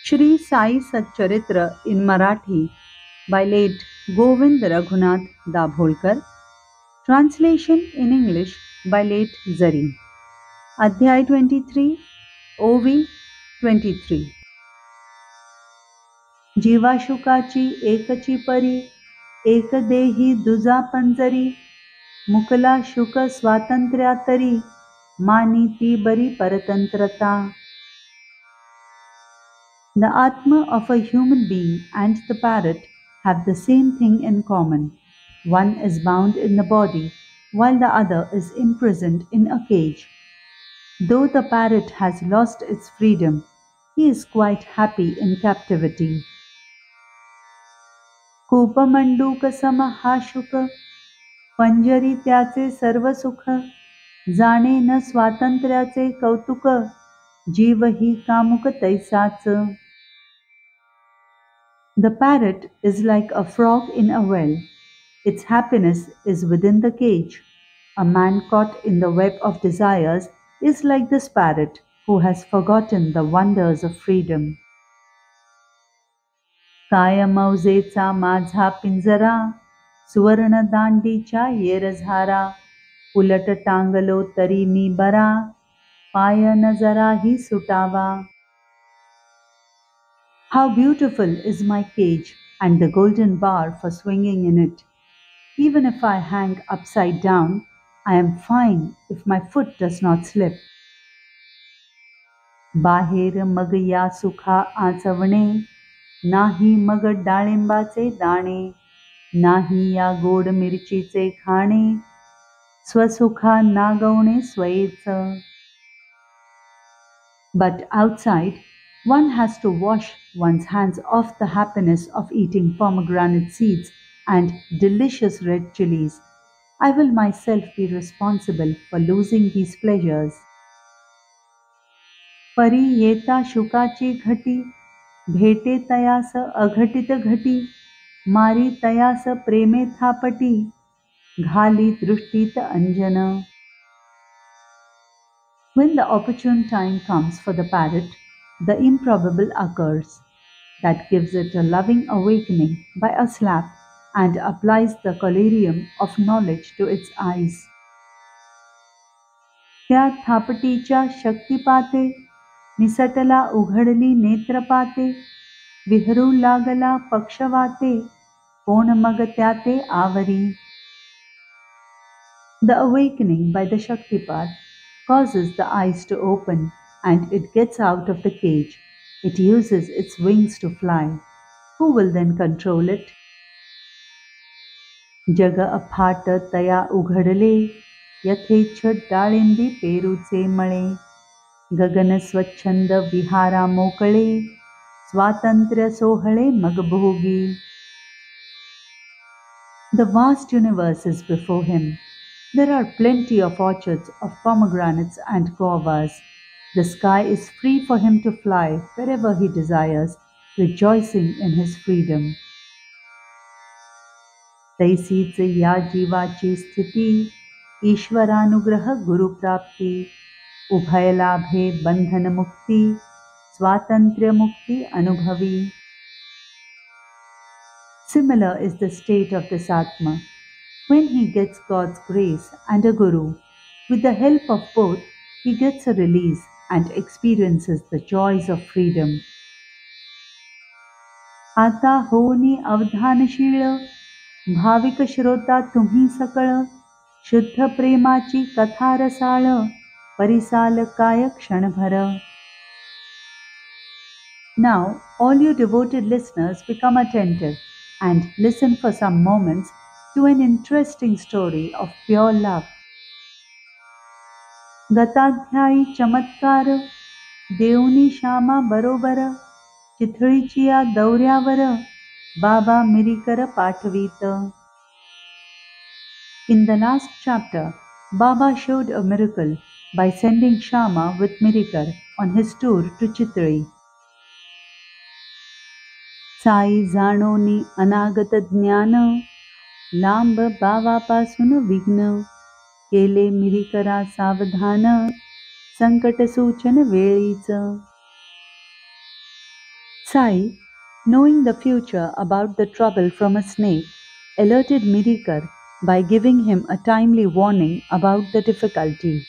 Shri Sai Satcharitra in Marathi by late Govind Raghunath Dabholkar. Translation in English by late Zari. Adhyay 23, OV 23. जीवाशुकाची एकची परी, एक देही दुजा पंजरी, मुकला शुक स्वातंत्र्या तरी, मानी ती बरी परतंत्रता. The Atma of a human being and the parrot have the same thing in common. One is bound in the body, while the other is imprisoned in a cage. Though the parrot has lost its freedom, he is quite happy in captivity. कूपमंडूक सम हा शुक, पंजरी त्याचे सर्व सुख, जाणे न स्वातंत्र्याचे कौतुक, जीव ही कामुक तैसाच. The parrot is like a frog in a well. Its happiness is within the cage. A man caught in the web of desires is like this parrot who has forgotten the wonders of freedom. काय मौजेचा माझा पिंजरा, सुवर्ण दांडीच्या येरझारा, उलट टांगलो तरी मी बरा, पाय न जराही सुटावा. How beautiful is my cage and the golden bar for swinging in it. Even if I hang upside down, I am fine if my foot does not slip. बाहेर मग या सुखा आचवणे, नाही मग डाळिंबाचे दाणे, नाही या गोड मिरचीचे खाणे, स्वसुखा Nagvane स्वयेच. But outside, one has to wash one's hands off the happiness of eating pomegranate seeds and delicious red chilies. I will myself be responsible for losing these pleasures. परी येता शुकाची घटी, भेटे तयास अघटित घटी, मारी तयास प्रेमे थापटी, घाली दृष्टीत अंजन. When the opportune time comes for the parrot, the improbable occurs. That gives it a loving awakening by a slap and applies the collyrium of knowledge to its eyes. त्या थापटीच्या शक्तिपाते, निसटला उघडली नेत्रपाते, विहरू लागला पक्षवाते, कोण मग त्याते आवरी. The awakening by the Shaktipat causes the eyes to open and it gets out of the cage. It uses its wings to fly. Who will then control it? जग अफाट तया उघडले, यथेच्छ डाळिंबी पेरूचे मळे, गगन स्वच्छंद विहारा मोकळे, स्वातंत्र्य सोहळे मग भोगी. The vast universe is before him. There are plenty of orchards of pomegranates and guavas. The sky is free for him to fly wherever he desires, rejoicing in his freedom. तैसीच या जीवाची स्थिती, ईश्वरानुग्रह गुरुप्राप्ती, उभय लाभे बंधन मुक्ती, स्वातंत्र्य मुक्ती अनुभवी. Similar is the state of this Atma. When he gets God's grace and a Guru, with the help of both, he gets a release and experiences the joys of freedom. आता होनी अवधानशील, भाविक श्रोता तुम्ही सकळ, शुद्ध प्रेमाची कथा रसाळ, परिसाल काय क्षणभर. Now all you devoted listeners become attentive and listen for some moments to an interesting story of pure love. गताध्यायी चमत्कार, देवनी श्यामा बरोबर, चिथळीचिया दौऱ्यावर, बाबा मिरीकर पाठवीत. In the last chapter, Baba showed a miracle by sending Shama with Mirikar on his tour to Chitri. Sai जाणोनी अनागत ज्ञान, लांब बावापासून विघ्न, केले मिरीकरा सावधान, संकट सूचन वेळीच. Sai, knowing the future about the trouble from a snake, alerted Midikar by giving him a timely warning about the difficulty.